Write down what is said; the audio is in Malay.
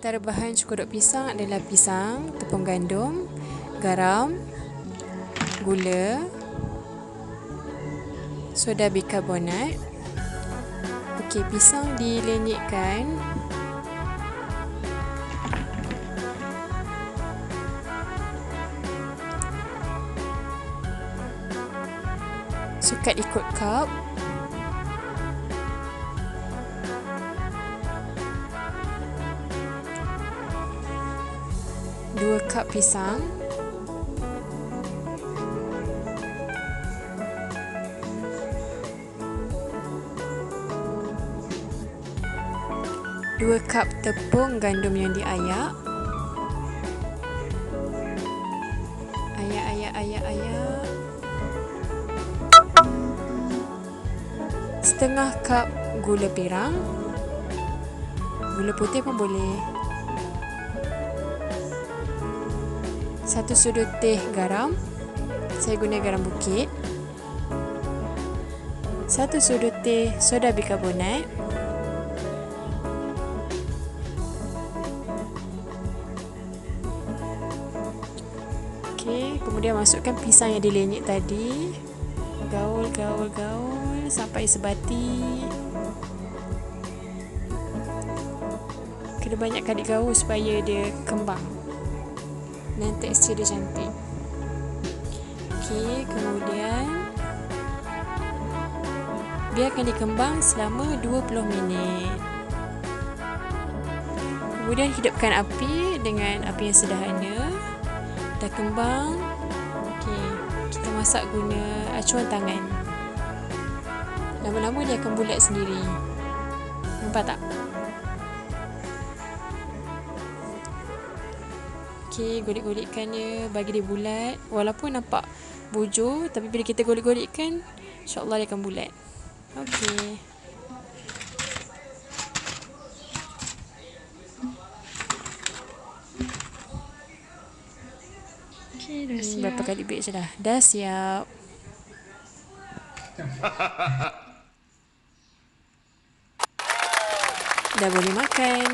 Antara bahan cekodok pisang adalah pisang, tepung gandum, garam, gula, soda bikarbonat. Okey, pisang dilenyitkan. Sukat ikut cup. Dua cup pisang. Dua cup tepung gandum yang diayak. Ayak. Setengah cup gula pirang. Gula putih pun boleh. 1 sudu teh garam. Saya guna garam bukit. 1 sudu teh soda bikarbonat. Okey, kemudian masukkan pisang yang dilenyit tadi. Gaul sampai sebati. Kena banyak kali gaul supaya dia kembang dan tekstur dia cantik. Okey, kemudian biarkan dikembang selama 20 minit. Kemudian hidupkan api dengan api yang sederhana. Dah kembang. Okey, kita masak guna acuan tangan. Lama-lama dia akan bulat sendiri. Nampak tak? Okey, golek-golekkan dia, bagi dia bulat. Walaupun nampak bujur, tapi bila kita golek-golekkan, insya-Allah dia akan bulat. Okey. Okey, dah siap. Berapa kali bake je dah? Dah siap. Dah boleh makan.